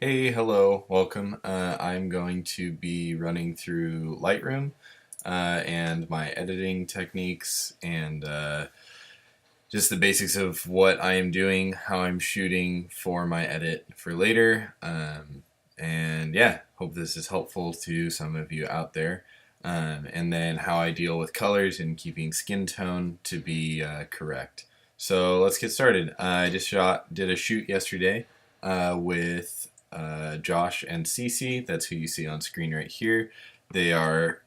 Hey, hello, welcome. I'm going to be running through Lightroom and my editing techniques and just the basics of what I am doing, how I'm shooting for my edit for later. And yeah, hope this is helpful to some of you out there. And then how I deal with colors and keeping skin tone to be correct. So let's get started. I just did a shoot yesterday with Josh and Cece. That's who you see on screen right here. They are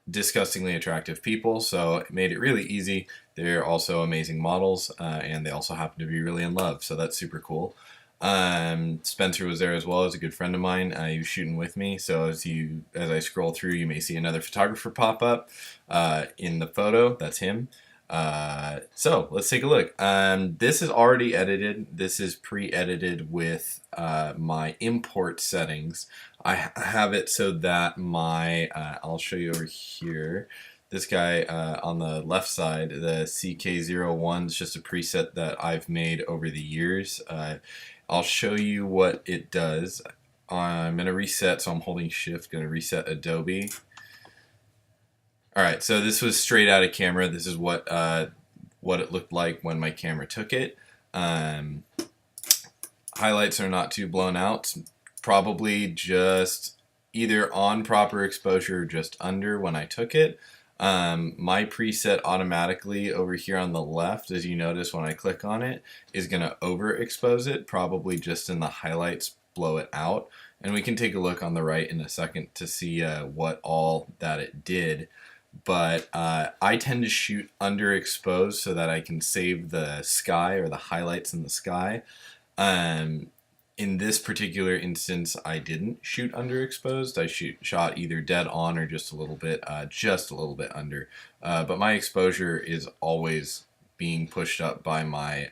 disgustingly attractive people, so it made it really easy. They're also amazing models, and they also happen to be really in love, so that's super cool. Spencer was there as well as a good friend of mine. He was shooting with me, so as I scroll through, you may see another photographer pop up in the photo. That's him. So let's take a look. This is already edited. This is pre-edited with my import settings. I have it so that I'll show you over here. This guy on the left side, the CK01 is just a preset that I've made over the years. I'll show you what it does. I'm going to reset, so I'm holding shift, going to reset Adobe. Alright, so this was straight out of camera. This is what it looked like when my camera took it. Highlights are not too blown out. Probably just either on proper exposure or just under when I took it. My preset automatically over here on the left, as you notice when I click on it, is going to overexpose it, probably just in the highlights blow it out. And we can take a look on the right in a second to see what all that it did. But I tend to shoot underexposed so that I can save the sky or the highlights in the sky. In this particular instance, I didn't shoot underexposed. I shot either dead on or just a little bit under. But my exposure is always being pushed up by my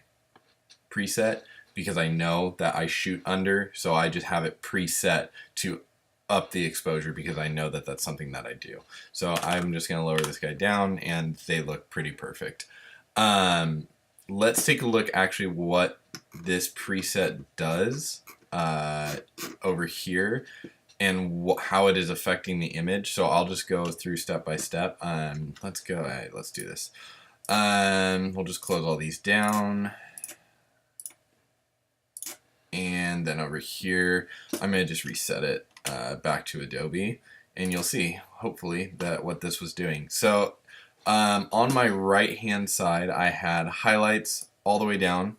preset because I know that I shoot under, so I just have it preset to up the exposure because I know that that's something that I do. So I'm just going to lower this guy down and they look pretty perfect. Let's take a look actually what this preset does over here and how it is affecting the image. So I'll just go through step by step. Let's do this. We'll just close all these down. And then over here, I'm going to just reset it back to Adobe. And you'll see, hopefully, that what this was doing. So on my right-hand side, I had highlights all the way down,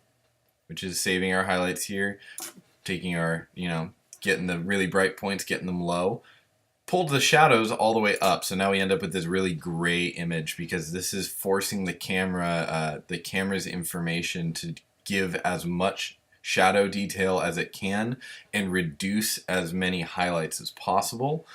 which is saving our highlights here, taking our, getting the really bright points, getting them low. Pulled the shadows all the way up, so now we end up with this really gray image because this is forcing the camera's information to give as much shadow detail as it can and reduce as many highlights as possible.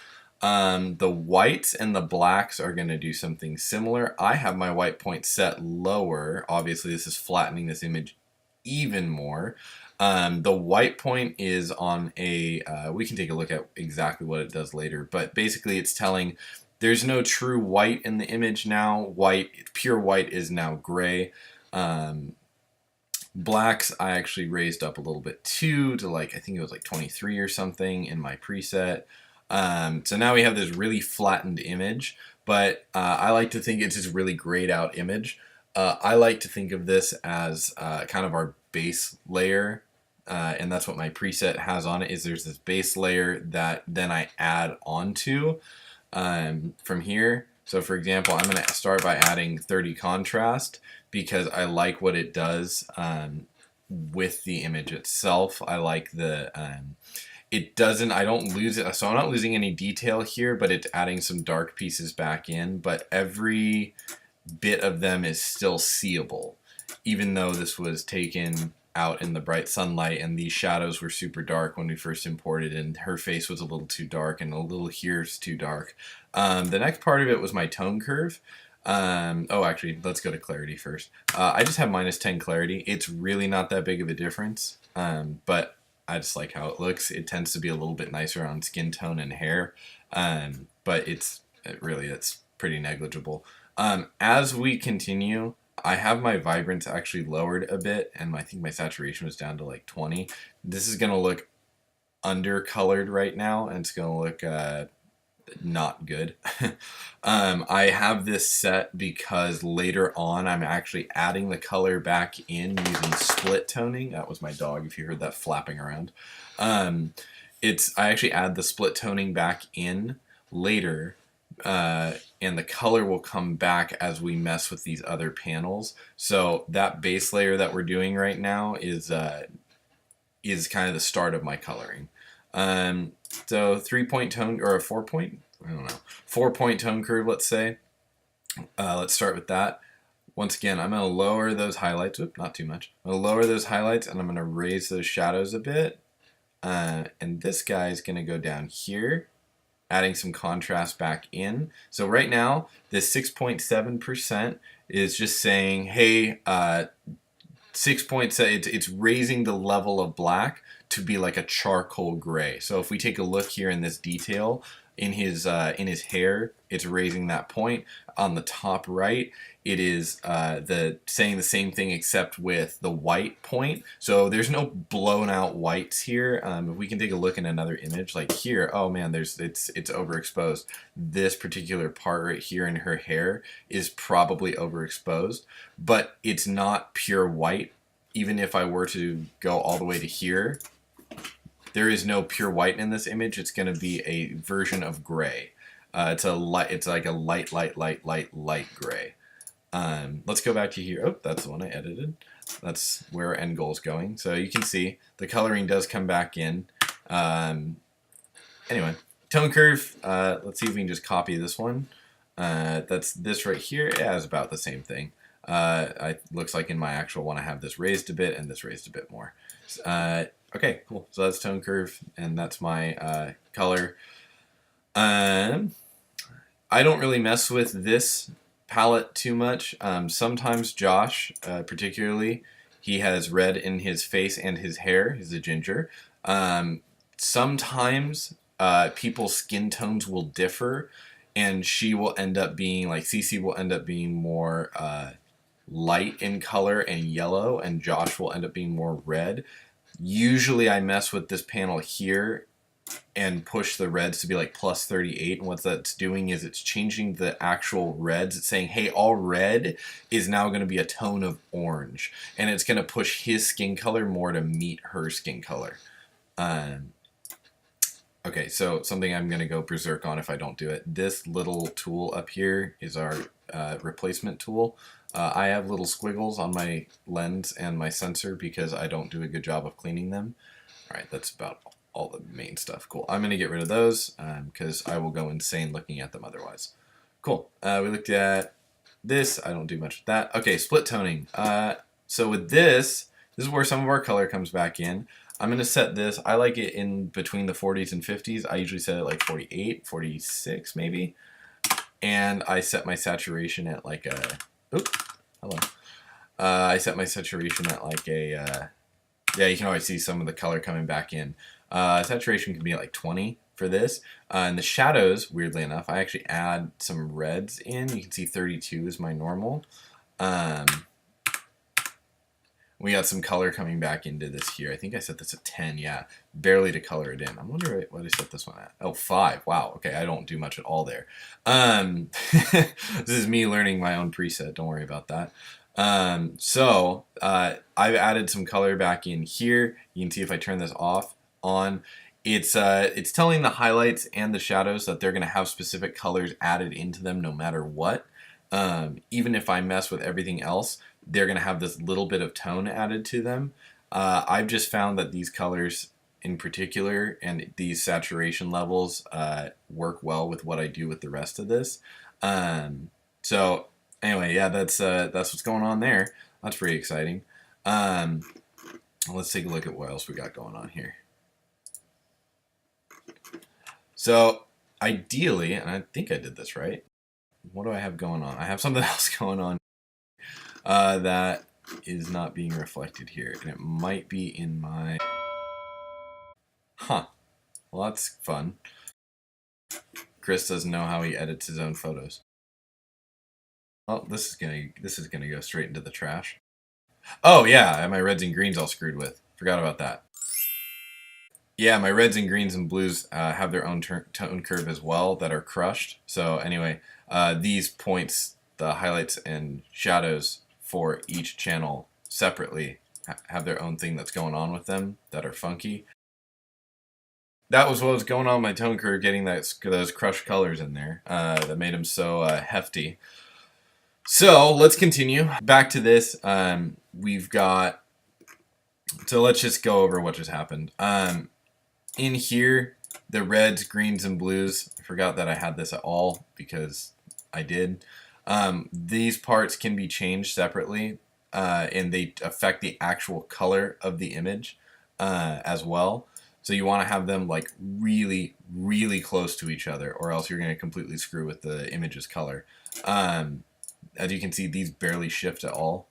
The whites and the blacks are going to do something similar. I have my white point set lower. Obviously, this is flattening this image even more. The white point is on we can take a look at exactly what it does later, but basically it's telling there's no true white in the image now. Pure white is now gray. Blacks I actually raised up a little bit too to I think it was 23 or something in my preset. So now we have this really flattened image, but I like to think it's this really grayed out image. I like to think of this as kind of our base layer, and that's what my preset has on it, is there's this base layer that then I add onto from here. So for example, I'm going to start by adding 30 contrast because I like what it does with the image itself. I like I don't lose it, so I'm not losing any detail here, but it's adding some dark pieces back in, but every bit of them is still seeable, even though this was taken out in the bright sunlight and these shadows were super dark when we first imported and her face was a little too dark and a little here's too dark. The next part of it was my tone curve. Actually, let's go to clarity first. I just have -10 clarity. It's really not that big of a difference, but I just like how it looks. It tends to be a little bit nicer on skin tone and hair, but it's pretty negligible. As we continue, I have my vibrance actually lowered a bit, and I think my saturation was down to 20. This is going to look undercolored right now, and it's going to look not good. I have this set because later on I'm actually adding the color back in using split toning. That was my dog, if you heard that flapping around. I actually add the split toning back in later, and the color will come back as we mess with these other panels. So that base layer that we're doing right now is kind of the start of my coloring. So 3-point tone, or a 4-point, I don't know, 4-point tone curve, let's say. Let's start with that. Once again, I'm going to lower those highlights. Oop, not too much. I'm going to lower those highlights, and I'm going to raise those shadows a bit. And this guy is going to go down here, adding some contrast back in. So right now, this 6.7% is just saying, hey, 6.7, it's raising the level of black to be like a charcoal gray. So if we take a look here in this detail in his hair, it's raising that point. On the top right, it is saying the same thing except with the white point. So there's no blown out whites here. If we can take a look in another image, like here, oh man, it's overexposed. This particular part right here in her hair is probably overexposed, but it's not pure white. Even if I were to go all the way to here, there is no pure white in this image. It's going to be a version of gray. It's like a light gray. Let's go back to here. Oh, that's the one I edited. That's where our end goal is going. So you can see the coloring does come back in. Anyway, tone curve. Let's see if we can just copy this one. That's this right here. Yeah, it's about the same thing. Looks like in my actual one I have this raised a bit and this raised a bit more. Okay, cool. So that's tone curve, and that's my color. I don't really mess with this palette too much. Sometimes Josh, particularly, he has red in his face and his hair. He's a ginger. Sometimes people's skin tones will differ, and she will end up being, like Cece will end up being more light in color and yellow, and Josh will end up being more red. Usually I mess with this panel here and push the reds to be like plus 38, and what that's doing is it's changing the actual reds. It's saying, hey, all red is now going to be a tone of orange, and it's going to push his skin color more to meet her skin color. Okay, so something I'm going to go berserk on if I don't do it. This little tool up here is our replacement tool. I have little squiggles on my lens and my sensor because I don't do a good job of cleaning them. All right, that's about all the main stuff. Cool. I'm going to get rid of those because I will go insane looking at them otherwise. Cool. We looked at this. I don't do much with that. Okay, split toning. So with this is where some of our color comes back in. I'm going to set this. I like it in between the 40s and 50s. I usually set it like 48, 46 maybe. And I set my saturation at like a... Oop, hello. I set my saturation at like a... yeah, you can always see some of the color coming back in. Saturation can be at like 20 for this. And the shadows, weirdly enough, I actually add some reds in. You can see 32 is my normal. We got some color coming back into this here. I think I set this at 10, yeah. Barely to color it in. I wonder what I set this one at. Oh, 5. Wow, okay, I don't do much at all there. This is me learning my own preset. Don't worry about that. I've added some color back in here. You can see if I turn this on, it's telling the highlights and the shadows that they're going to have specific colors added into them no matter what. Even if I mess with everything else, they're going to have this little bit of tone added to them. I've just found that these colors in particular and these saturation levels work well with what I do with the rest of this. So anyway, yeah, that's what's going on there. That's pretty exciting. Let's take a look at what else we got going on here. So ideally, and I think I did this right. What do I have going on? I have something else going on that is not being reflected here, and it might be in my... Huh. Well, that's fun. Chris doesn't know how he edits his own photos. Oh, this is gonna go straight into the trash. Oh yeah, I have my reds and greens all screwed with. Forgot about that. Yeah, my reds and greens and blues have their own tone curve as well that are crushed. So anyway, these points, the highlights and shadows for each channel separately have their own thing that's going on with them that are funky. That was what was going on with my tone curve, getting those crushed colors in there that made them so hefty. So let's continue. Back to this. We've got, so let's just go over what just happened. In here, the reds, greens, and blues, I forgot that I had this at all because I did. These parts can be changed separately, and they affect the actual color of the image as well. So you want to have them like really, really close to each other, or else you're going to completely screw with the image's color. As you can see, these barely shift at all.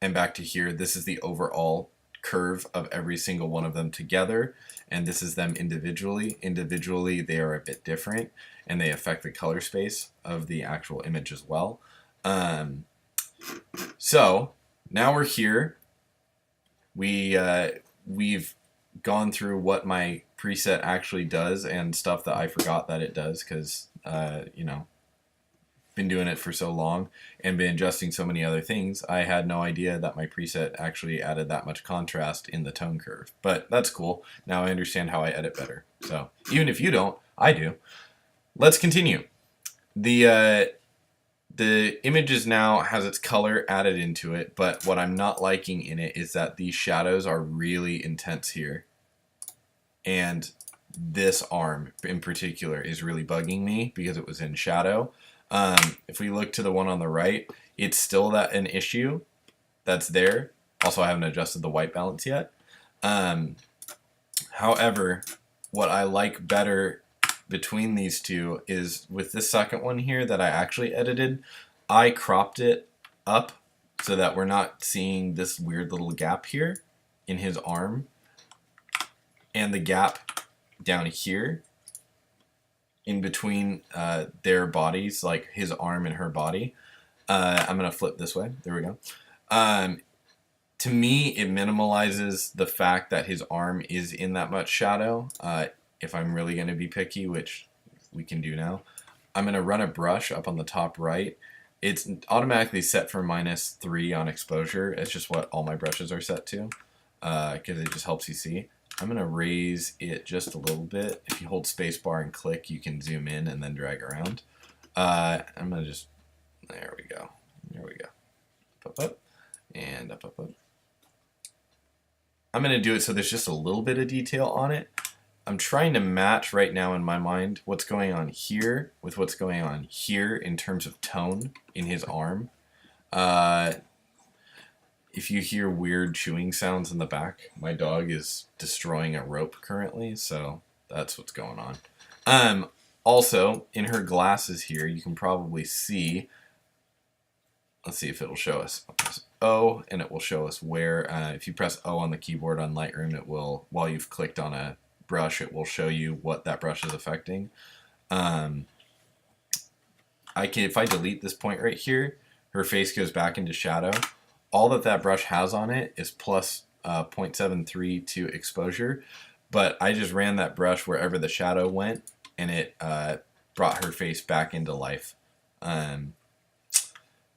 And back to here, this is the overall curve of every single one of them together, and this is them individually. Individually, they are a bit different, and they affect the color space of the actual image as well. So now we're here. We've gone through what my preset actually does and stuff that I forgot that it does because you know, been doing it for so long and been adjusting so many other things, I had no idea that my preset actually added that much contrast in the tone curve. But that's cool. Now I understand how I edit better. So even if you don't, I do. Let's continue. The image now has its color added into it, but what I'm not liking in it is that these shadows are really intense here. And this arm in particular is really bugging me because it was in shadow. If we look to the one on the right, it's still an issue that's there. Also, I haven't adjusted the white balance yet. However, what I like better between these two is with this second one here that I actually edited, I cropped it up so that we're not seeing this weird little gap here in his arm and the gap down here in between their bodies, like his arm and her body. I'm going to flip this way. There we go. To me, it minimalizes the fact that his arm is in that much shadow. If I'm really going to be picky, which we can do now, I'm going to run a brush up on the top right. It's automatically set for -3 on exposure. It's just what all my brushes are set to because it just helps you see. I'm going to raise it just a little bit. If you hold spacebar and click, you can zoom in and then drag around. I'm going to just, there we go. There we go. Up, up, and up, up, up. I'm going to do it so there's just a little bit of detail on it. I'm trying to match right now in my mind what's going on here with what's going on here in terms of tone in his arm. If you hear weird chewing sounds in the back, my dog is destroying a rope currently, so that's what's going on. Also, in her glasses here, you can probably see, let's see if it'll show us. I'll press O, and it will show us where, if you press O on the keyboard on Lightroom, it will, while you've clicked on a brush, it will show you what that brush is affecting. If I delete this point right here, her face goes back into shadow. All that brush has on it is plus 0.73 to exposure, but I just ran that brush wherever the shadow went, and it brought her face back into life.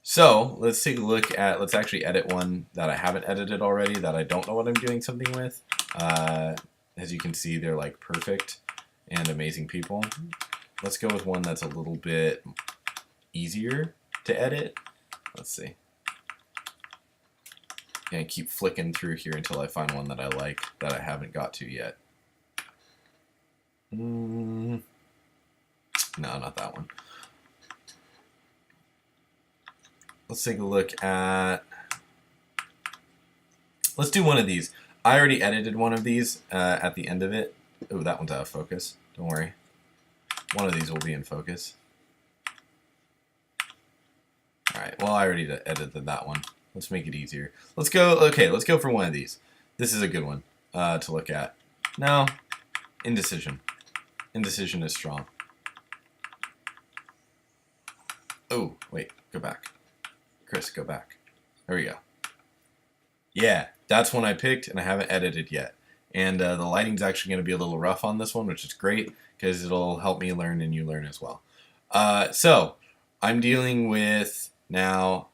So let's take a look at, let's actually edit one that I haven't edited already that I don't know what I'm doing something with. As you can see, they're like perfect and amazing people. Let's go with one that's a little bit easier to edit. Let's see. And keep flicking through here until I find one that I like that I haven't got to yet. No, not that one. Let's take a look at, let's do one of these. I already edited one of these at the end of it. Oh, that one's out of focus. Don't worry. One of these will be in focus. All right, well, I already edited that one. Let's make it easier. Let's go, okay, let's go for one of these. This is a good one to look at. No, indecision. Indecision is strong. Oh, wait, go back. Chris, go back. There we go. Yeah, that's one I picked and I haven't edited yet. And the lighting's actually going to be a little rough on this one, which is great because it'll help me learn and you learn as well. So I'm dealing with now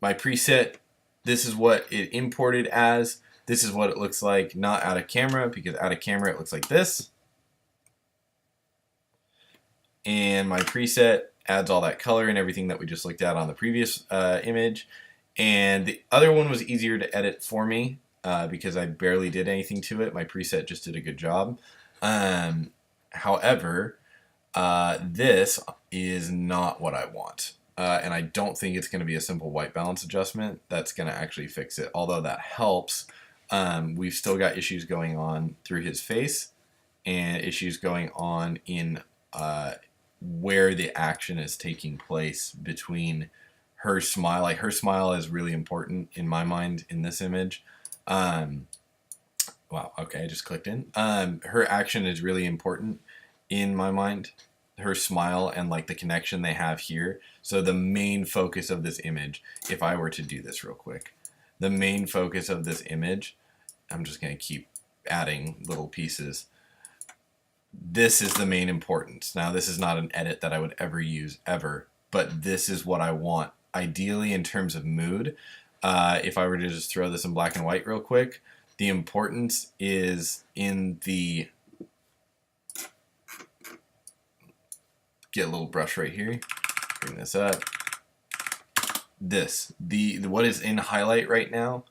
my preset. This is what it imported as. This is what it looks like not out of camera, because out of camera it looks like this. And my preset adds all that color and everything that we just looked at on the previous image. And the other one was easier to edit for me because I barely did anything to it. My preset just did a good job. However, this is not what I want. And I don't think it's going to be a simple white balance adjustment that's going to actually fix it. Although that helps, we've still got issues going on through his face and issues going on in where the action is taking place between her smile. Like, her smile is really important in my mind in this image. Wow, okay, I just clicked in. Her action is really important in my mind. Her smile and like the connection they have here. So the main focus of this image, if I were to do this real quick, the main focus of this image, I'm just going to keep adding little pieces. This is the main importance. Now, this is not an edit that I would ever use ever, but this is what I want. Ideally, in terms of mood, if I were to just throw this in black and white real quick, the importance is in the, get a little brush right here, bring this up. This, what is in highlight right now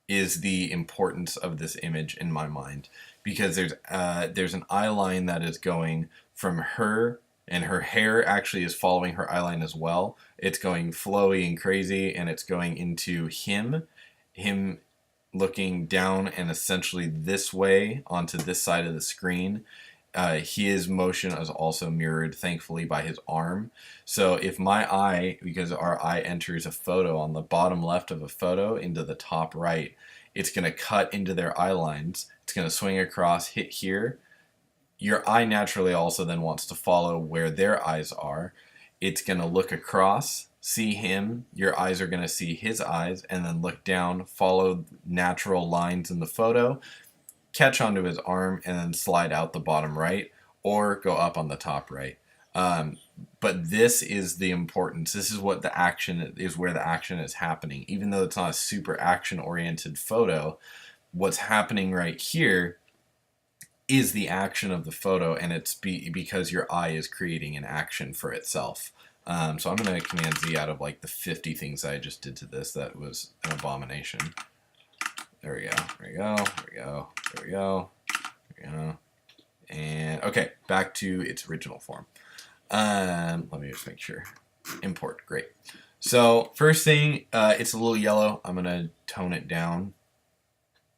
is the importance of this image in my mind, because there's an eye line that is going from her, and her hair actually is following her eye line as well. It's going flowy and crazy, and it's going into him looking down and essentially this way onto this side of the screen. His motion is also mirrored, thankfully, by his arm. So if my eye, because our eye enters a photo on the bottom left of a photo into the top right, it's going to cut into their eye lines. It's going to swing across, hit here. Your eye naturally also then wants to follow where their eyes are. It's going to look across, see him. Your eyes are going to see his eyes, and then look down, follow natural lines in the photo, catch onto his arm, and then slide out the bottom right or go up on the top right. But this is the importance. This is what the action is, where the action is happening. Even though it's not a super action-oriented photo, what's happening right here is the action of the photo, and it's because your eye is creating an action for itself. So I'm going to Command Z out of like the 50 things I just did to this. That was an abomination. There we go, there we go, there we go, there we go, there we go. And okay, back to its original form. Let me just make sure. Import, great. So first thing, it's a little yellow. I'm gonna tone it down.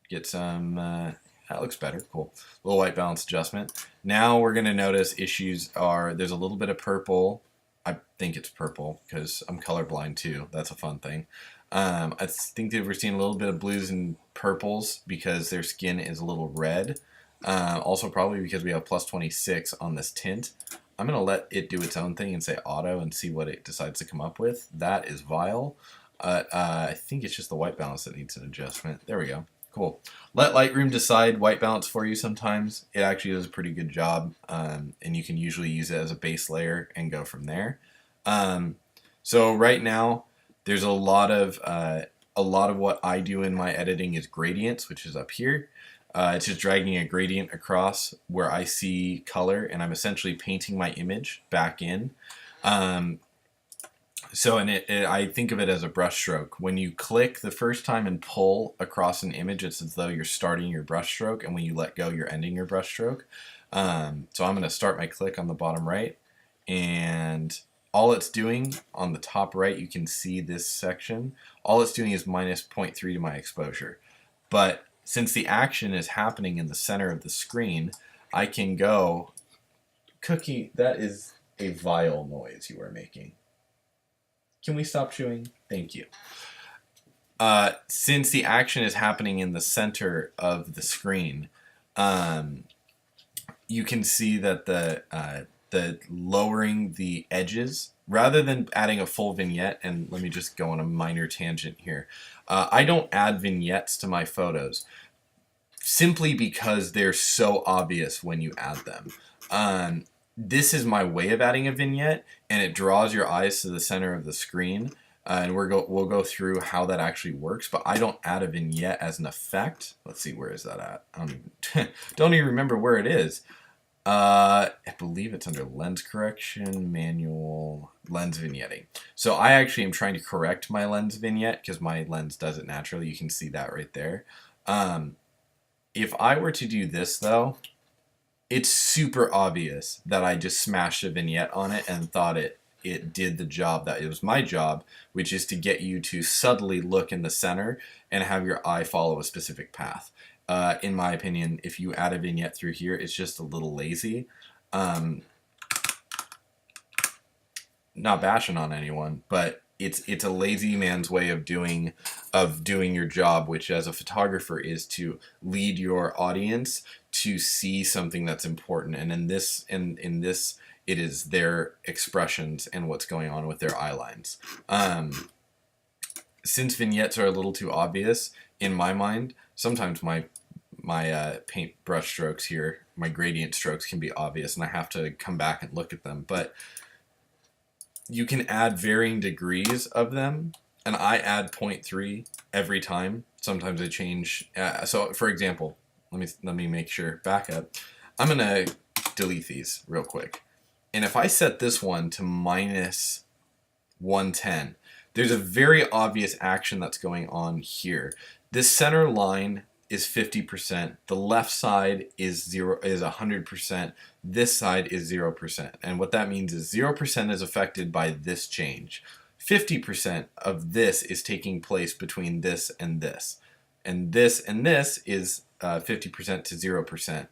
Get some, that looks better, cool. Little white balance adjustment. Now we're gonna notice issues are, there's a little bit of purple. I think it's purple because I'm colorblind too. That's a fun thing. I think that we're seeing a little bit of blues and purples because their skin is a little red. Also probably because we have plus 26 on this tint. I'm going to let it do its own thing and say auto and see what it decides to come up with. That is vile. I think it's just the white balance that needs an adjustment. There we go. Cool. Let Lightroom decide white balance for you sometimes. It actually does a pretty good job, and you can usually use it as a base layer and go from there. So right now, there's a lot of what I do in my editing is gradients, which is up here. It's just dragging a gradient across where I see color, and I'm essentially painting my image back in. I think of it as a brush stroke. When you click the first time and pull across an image, it's as though you're starting your brush stroke, and when you let go, you're ending your brush stroke. So I'm going to start my click on the bottom right, and all it's doing on the top right, you can see this section, all it's doing is minus 0.3 to my exposure. But since the action is happening in the center of the screen, I can go, Cookie, that is a vile noise you are making. Can we stop chewing? Thank you. Since the action is happening in the center of the screen, you can see that the lowering the edges, rather than adding a full vignette, and let me just go on a minor tangent here. I don't add vignettes to my photos. simply because they're so obvious when you add them. This is my way of adding a vignette, and it draws your eyes to the center of the screen. And we'll go through how that actually works, but I don't add a vignette as an effect. Let's see, where is that at? I don't even remember where it is. I believe it's under lens correction, manual, lens vignetting. So I actually am trying to correct my lens vignette because my lens does it naturally. You can see that right there. If I were to do this though, it's super obvious that I just smashed a vignette on it and thought it did the job that it was my job, which is to get you to subtly look in the center and have your eye follow a specific path. In my opinion, if you add a vignette through here, it's just a little lazy. Not bashing on anyone, but it's a lazy man's way of doing your job, which as a photographer is to lead your audience to see something that's important. And in this it is their expressions and what's going on with their eye lines. Since vignettes are a little too obvious in my mind, sometimes my paint brush strokes here, my gradient strokes can be obvious and I have to come back and look at them. But you can add varying degrees of them, and I add 0.3 every time. Sometimes I change. So for example, let me make sure, back up. I'm gonna delete these real quick. And if I set this one to minus 110, there's a very obvious action that's going on here. This center line is 50%. The left side is 100%. This side is 0%. And what that means is 0% is affected by this change. 50% of this is taking place between this and this. And this is 50% to 0%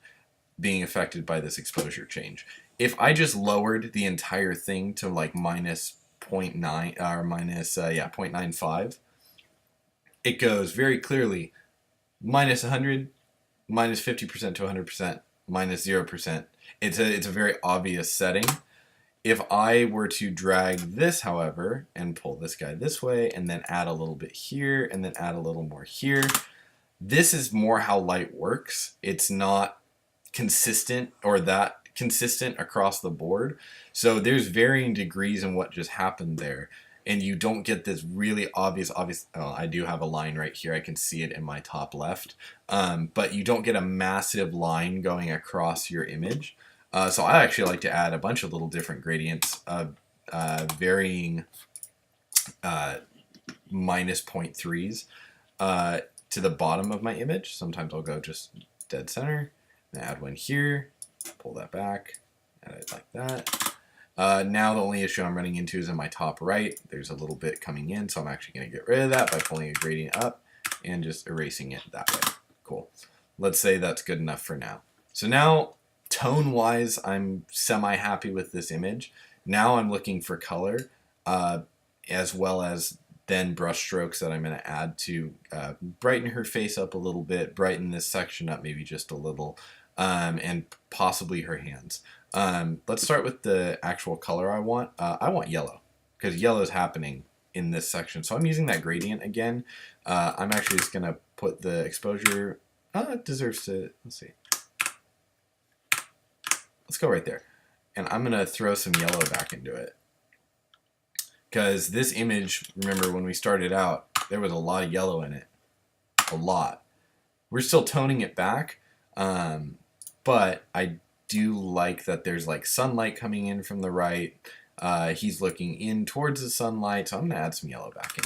being affected by this exposure change. If I just lowered the entire thing to like minus 0.9 or minus 0.95, it goes very clearly minus 100, minus 50% to 100%, minus 0%. It's a very obvious setting. If I were to drag this, however, and pull this guy this way, and then add a little bit here, and then add a little more here, this is more how light works. It's not consistent or that consistent across the board. So there's varying degrees in what just happened there. And you don't get this really obvious, I do have a line right here. I can see it in my top left. But you don't get a massive line going across your image. So I actually like to add a bunch of little different gradients of varying minus 0.3s to the bottom of my image. Sometimes I'll go just dead center, and add one here, pull that back, add it like that. Now the only issue I'm running into is in my top right. There's a little bit coming in, so I'm actually going to get rid of that by pulling a gradient up and just erasing it that way. Cool. Let's say that's good enough for now. So now, tone-wise, I'm semi-happy with this image. Now I'm looking for color, as well as then brush strokes that I'm going to add to brighten her face up a little bit, brighten this section up maybe just a little, and possibly her hands. Let's start with the actual color I want. I want yellow, because yellow is happening in this section. So I'm using that gradient again. I'm actually just going to put the exposure, it deserves to, let's see. Let's go right there. And I'm going to throw some yellow back into it. Because this image, remember when we started out, there was a lot of yellow in it. A lot. We're still toning it back, but I do like that there's like sunlight coming in from the right. He's looking in towards the sunlight, so I'm going to add some yellow back in.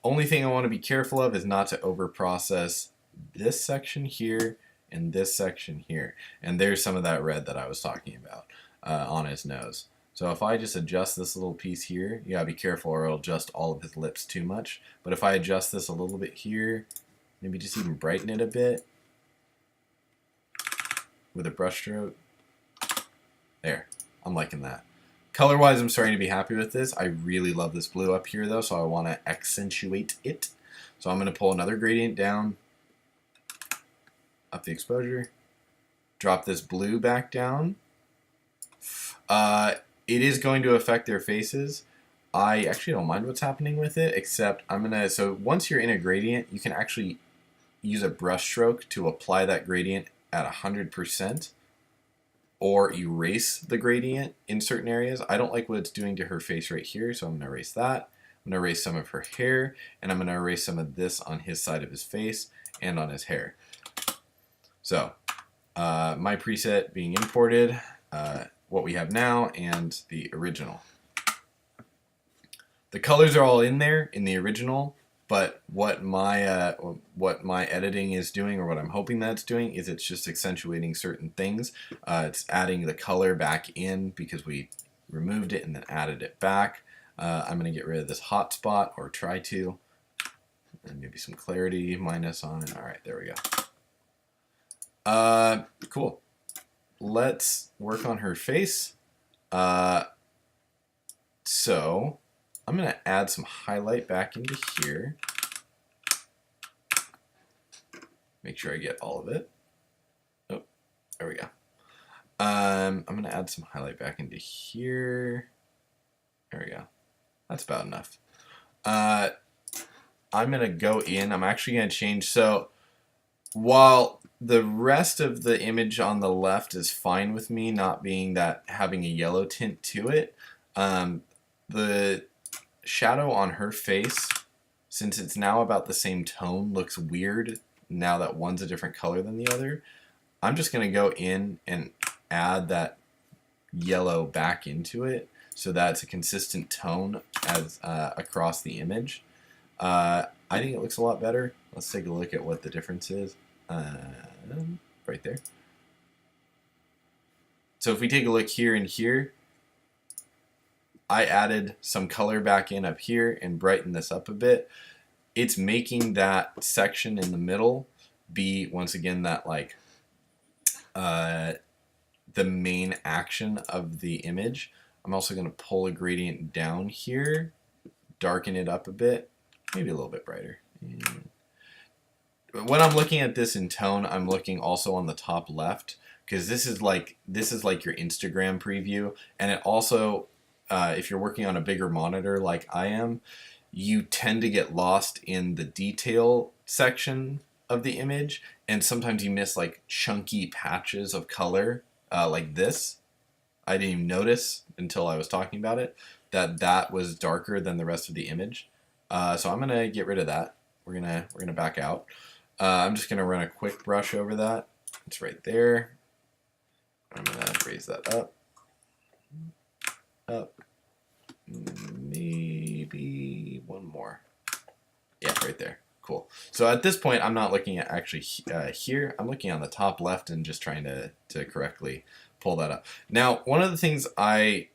Only thing I want to be careful of is not to over-process this section here and this section here. And there's some of that red that I was talking about on his nose. So if I just adjust this little piece here, you gotta be careful or it'll adjust all of his lips too much. But if I adjust this a little bit here, maybe just even brighten it a bit with a brush stroke. There, I'm liking that. Color-wise, I'm starting to be happy with this. I really love this blue up here though, so I wanna accentuate it. So I'm gonna pull another gradient down, up the exposure, drop this blue back down. It is going to affect their faces. I actually don't mind what's happening with it, except I'm gonna, so once you're in a gradient, you can actually use a brush stroke to apply that gradient at 100%, or erase the gradient in certain areas. I don't like what it's doing to her face right here, so I'm gonna erase that. I'm gonna erase some of her hair, and I'm gonna erase some of this on his side of his face and on his hair. So, my preset being imported, what we have now, and the original. The colors are all in there in the original, but what my editing is doing, or what I'm hoping that it's doing, is it's just accentuating certain things. It's adding the color back in because we removed it and then added it back. I'm going to get rid of this hot spot, or try to, and maybe some clarity minus on. All right, there we go. Cool. Let's work on her face. So I'm going to add some highlight back into here. Make sure I get all of it. Oh, there we go. I'm going to add some highlight back into here. There we go. That's about enough. I'm going to go in. I'm actually going to change. So while the rest of the image on the left is fine with me, not being that having a yellow tint to it, the shadow on her face, since it's now about the same tone, looks weird now that one's a different color than the other. I'm just going to go in and add that yellow back into it so that it's a consistent tone as across the image. I think it looks a lot better. Let's take a look at what the difference is. Right there. So if we take a look here and here, I added some color back in up here and brightened this up a bit. It's making that section in the middle be, once again, that like the main action of the image. I'm also going to pull a gradient down here, darken it up a bit, maybe a little bit brighter. When I'm looking at this in tone, I'm looking also on the top left, because this is like your Instagram preview, and it also, if you're working on a bigger monitor like I am, you tend to get lost in the detail section of the image, and sometimes you miss like chunky patches of color like this. I didn't even notice until I was talking about it that was darker than the rest of the image. So I'm gonna get rid of that. We're gonna back out. I'm just gonna run a quick brush over that. It's right there. I'm gonna raise that up, maybe one more. Yeah, right there. Cool. So at this point, I'm not looking at actually here. I'm looking on the top left and just trying to correctly pull that up. Now, one of the things I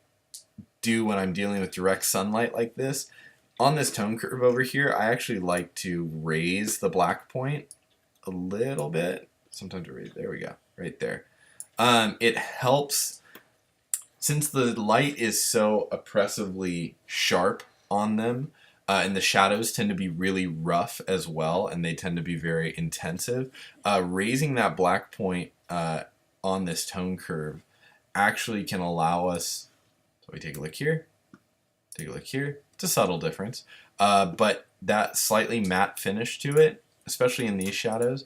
do when I'm dealing with direct sunlight like this, on this tone curve over here, I actually like to raise the black point a little bit. Sometimes I raise, there we go, right there. It helps, since the light is so oppressively sharp on them, and the shadows tend to be really rough as well, and they tend to be very intensive. Raising that black point on this tone curve actually can allow us, so we take a look here, take a look here. It's a subtle difference, but that slightly matte finish to it, especially in these shadows,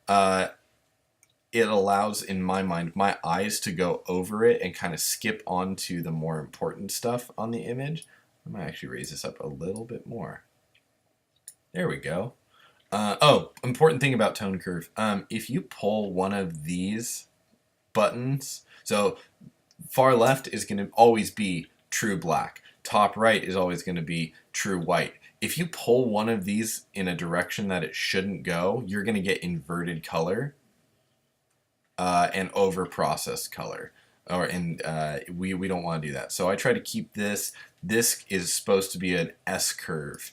it allows, in my mind, my eyes to go over it and kind of skip onto the more important stuff on the image. I might actually raise this up a little bit more. There we go. Oh, important thing about tone curve. If you pull one of these buttons, so far left is going to always be true black. Top right is always going to be true white. If you pull one of these in a direction that it shouldn't go, you're going to get inverted color and over-processed color. We don't want to do that. So I try to keep this. This is supposed to be an S-curve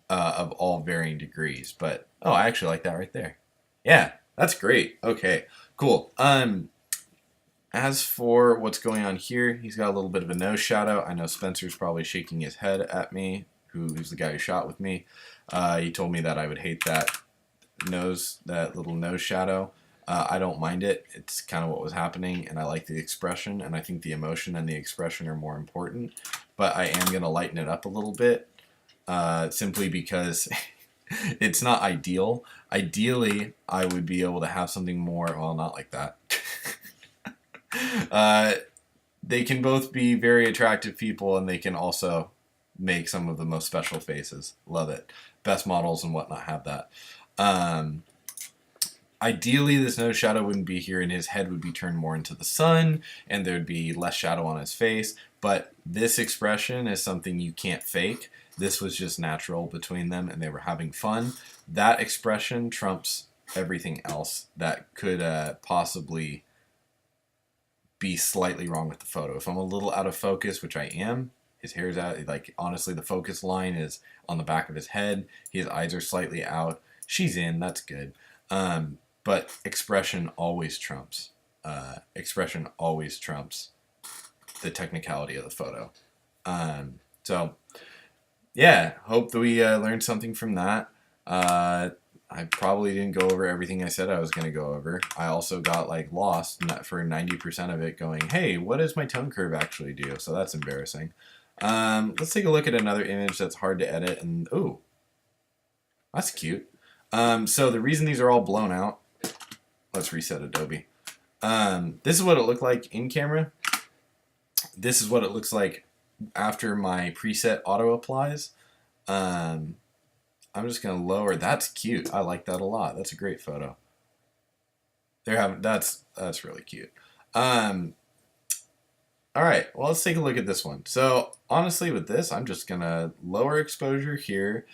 of all varying degrees. But, oh, I actually like that right there. Yeah, that's great. Okay, cool. As for what's going on here, he's got a little bit of a nose shadow. I know Spencer's probably shaking his head at me, who's the guy who shot with me. He told me that I would hate that nose, that little nose shadow. I don't mind it. It's kind of what was happening, and I like the expression, and I think the emotion and the expression are more important. But I am going to lighten it up a little bit, simply because it's not ideal. Ideally, I would be able to have something more, well, not like that. They can both be very attractive people, and they can also make some of the most special faces. Love it. Best models and whatnot have that. Ideally, this nose shadow wouldn't be here, and his head would be turned more into the sun, and there'd be less shadow on his face. But this expression is something you can't fake. This was just natural between them, and they were having fun. That expression trumps everything else that could possibly be slightly wrong with the photo. If I'm a little out of focus, which I am, his hair's out, like, honestly, the focus line is on the back of his head. His eyes are slightly out. She's in, that's good. But expression always trumps. Expression always trumps the technicality of the photo. So, yeah, hope that we learned something from that. I probably didn't go over everything I said I was going to go over. I also got like lost for 90% of it going, hey, what does my tone curve actually do? So that's embarrassing. Let's take a look at another image that's hard to edit. And ooh, that's cute. So the reason these are all blown out, let's reset Adobe. This is what it looked like in camera. This is what it looks like after my preset auto applies. I'm just gonna lower. That's cute. I like that a lot. That's a great photo. That's really cute. All right. Well, let's take a look at this one. So honestly, with this, I'm just gonna lower exposure here,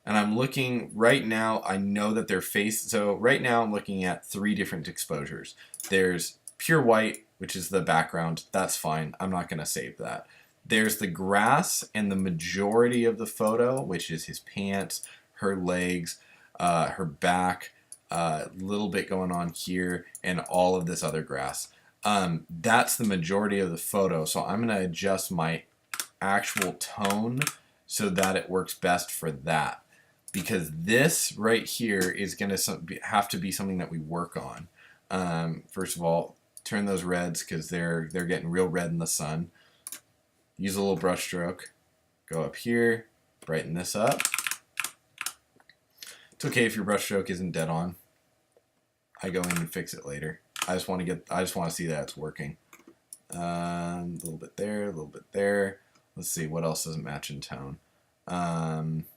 and I'm looking right now. I know that their face. So right now, I'm looking at 3 different exposures. There's pure white, which is the background. That's fine. I'm not gonna save that. There's the grass and the majority of the photo, which is his pants, her legs, her back, a little bit going on here, and all of this other grass. That's the majority of the photo, so I'm going to adjust my actual tone so that it works best for that. Because this right here is going to have to be something that we work on. First of all, turn those reds because they're getting real red in the sun. Use a little brush stroke. Go up here, brighten this up. It's okay if your brush stroke isn't dead on. I go in and fix it later. I just want to see that it's working. A little bit there, a little bit there. Let's see what else doesn't match in tone. Let's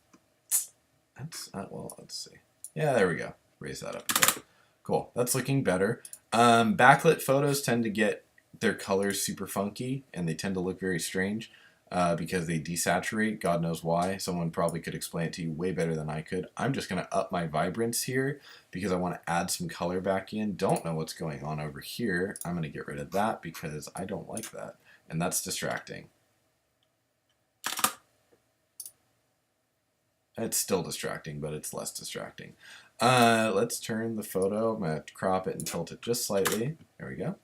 see. Yeah, there we go. Raise that up a bit. Cool. That's looking better. Backlit photos tend to get their colors super funky, and they tend to look very strange because they desaturate. God knows why. Someone probably could explain it to you way better than I could. I'm just going to up my vibrance here because I want to add some color back in. Don't know what's going on over here. I'm going to get rid of that because I don't like that, and that's distracting. It's still distracting, but it's less distracting. Let's turn the photo. I'm going to crop it and tilt it just slightly. There we go.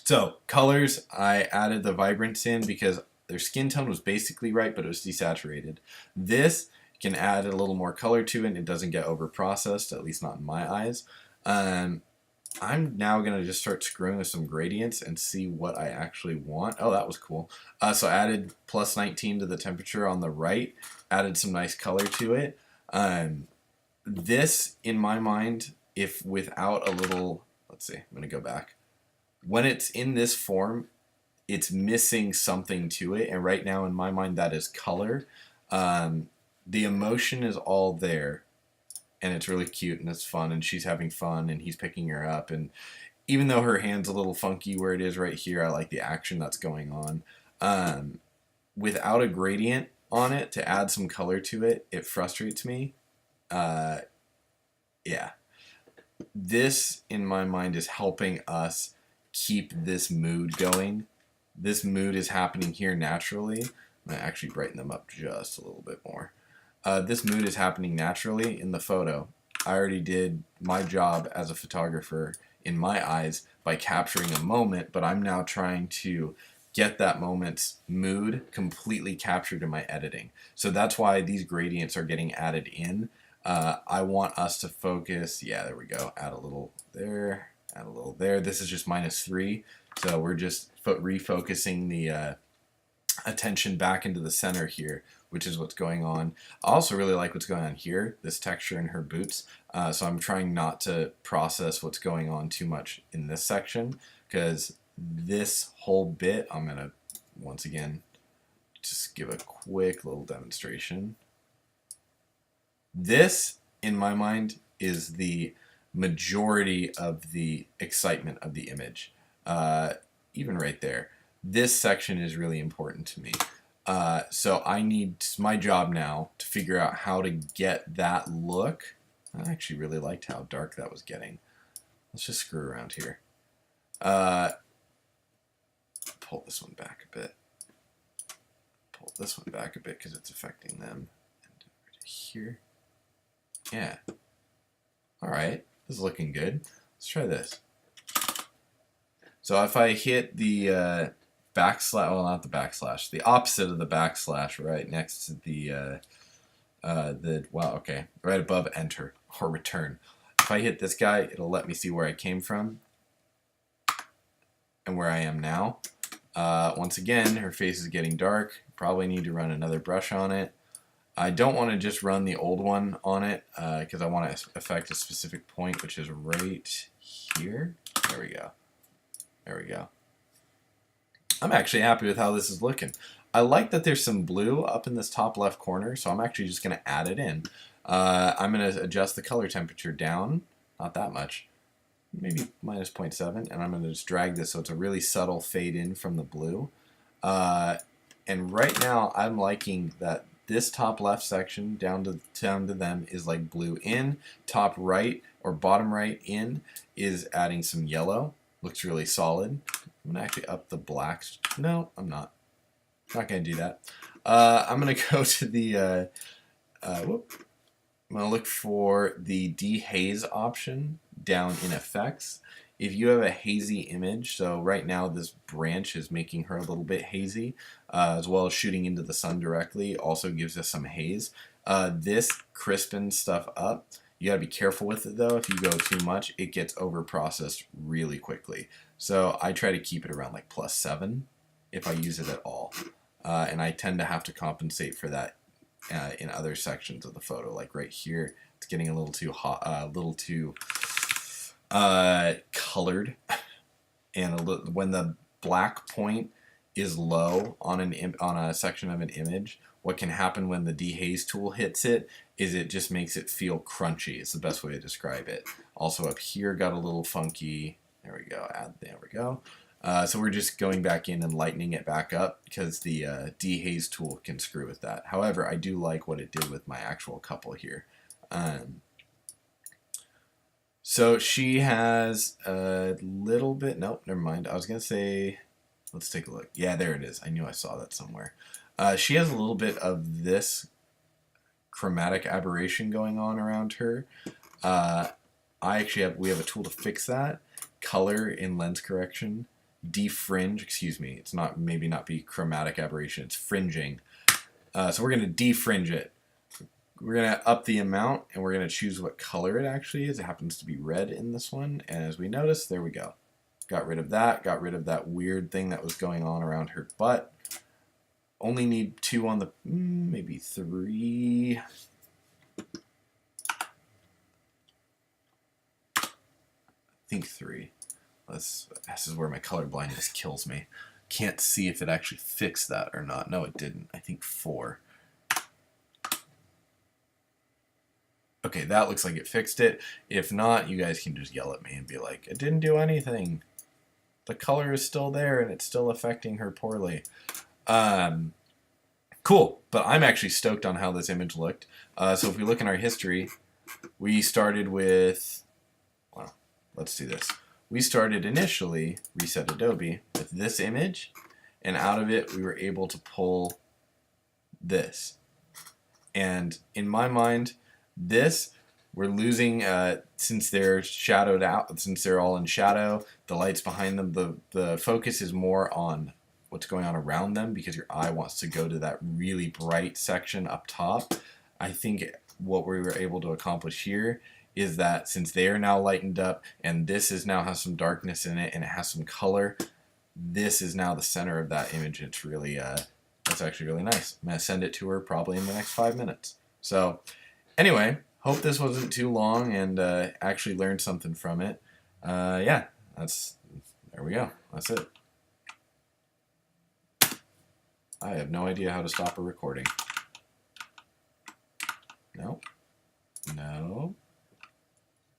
So colors, I added the vibrance in because their skin tone was basically right, but it was desaturated. This can add a little more color to it, and it doesn't get over processed, at least not in my eyes. I'm now going to just start screwing with some gradients and see what I actually want. Oh, that was cool. So I added plus 19 to the temperature on the right, added some nice color to it. This, in my mind, if without a little, let's see, I'm going to go back. When it's in this form, it's missing something to it. And right now, in my mind, that is color. The emotion is all there. And it's really cute and it's fun. And she's having fun and he's picking her up. And even though her hand's a little funky where it is right here, I like the action that's going on. Without a gradient on it to add some color to it, it frustrates me. Yeah. This, in my mind, is helping us keep this mood going. This mood is happening here naturally. I'm going to actually brighten them up just a little bit more. This mood is happening naturally in the photo. I already did my job as a photographer in my eyes by capturing a moment, but I'm now trying to get that moment's mood completely captured in my editing. So that's why these gradients are getting added in. I want us to focus, yeah, there we go, add a little there, add a little there. This is just -3, so we're just refocusing the attention back into the center here, which is what's going on. I also really like what's going on here, this texture in her boots, so I'm trying not to process what's going on too much in this section, because this whole bit, I'm going to, once again, just give a quick little demonstration. This, in my mind, is the majority of the excitement of the image. Even right there. This section is really important to me. So I need, my job now to figure out how to get that look. I actually really liked how dark that was getting. Let's just screw around here. Pull this one back a bit. Pull this one back a bit because it's affecting them. And over to here. Yeah. Alright, this is looking good. Let's try this. So if I hit the backslash, well, not the backslash, the opposite of the backslash, right next to the wow, okay, right above enter or return. If I hit this guy, it'll let me see where I came from and where I am now. Once again, her face is getting dark. Probably need to run another brush on it. I don't want to just run the old one on it because I want to affect a specific point, which is right here. There we go. There we go. I'm actually happy with how this is looking. I like that there's some blue up in this top left corner, so I'm actually just going to add it in. I'm going to adjust the color temperature down, not that much, maybe -0.7, and I'm going to just drag this so it's a really subtle fade in from the blue. And right now I'm liking that this top left section down to them is like blue in, top right or bottom right in is adding some yellow. Looks really solid. I'm going to actually up the blacks. No, I'm not. Not going to do that. I'm going to go to the, I'm going to look for the dehaze option down in effects. If you have a hazy image, so right now this branch is making her a little bit hazy, as well as shooting into the sun directly also gives us some haze. This crispens stuff up. You gotta be careful with it though. If you go too much, it gets over processed really quickly. So I try to keep it around like +7 if I use it at all. And I tend to have to compensate for that in other sections of the photo. Like right here, it's getting a little too hot, a little too colored. And when the black point is low on a section of an image, what can happen when the dehaze tool hits it is it just makes it feel crunchy. It's the best way to describe it. Also up here got a little funky. There we go. There we go. So we're just going back in and lightening it back up because the dehaze tool can screw with that. However, I do like what it did with my actual couple here. So she has a little bit, nope, never mind. I was going to say, let's take a look. Yeah, there it is. I knew I saw that somewhere. She has a little bit of this chromatic aberration going on around her. We have a tool to fix that. Color in lens correction. Defringe, excuse me. It's not, maybe not be chromatic aberration, it's fringing. So we're going to defringe it. We're going to up the amount and we're going to choose what color it actually is. It happens to be red in this one. And as we notice, there we go. Got rid of that weird thing that was going on around her butt. Only need 2 on the, maybe 3. I think 3. This is where my color blindness kills me. Can't see if it actually fixed that or not. No, it didn't. I think 4. Okay, that looks like it fixed it. If not, you guys can just yell at me and be like, it didn't do anything. The color is still there and it's still affecting her poorly. Cool, but I'm actually stoked on how this image looked. So if we look in our history, we started with, well, let's do this. We started initially, reset Adobe, with this image, and out of it we were able to pull this. And in my mind, this, we're losing, since they're shadowed out, since they're all in shadow, the light's behind them, the focus is more on what's going on around them because your eye wants to go to that really bright section up top. I think what we were able to accomplish here is that since they are now lightened up and this is now has some darkness in it and it has some color, this is now the center of that image. It's really, that's actually really nice. I'm going to send it to her probably in the next 5 minutes. So anyway, hope this wasn't too long and actually learned something from it. Yeah, there we go. That's it. I have no idea how to stop a recording. Nope. No.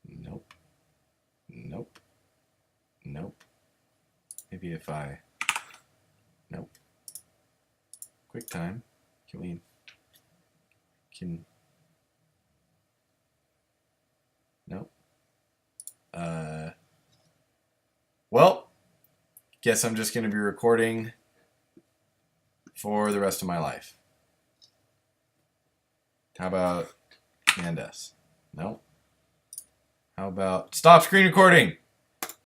Nope. Nope. Nope. Maybe if I... Nope. QuickTime. Nope. Well, guess I'm just going to be recording for the rest of my life. How about Candace? No. How about stop screen recording?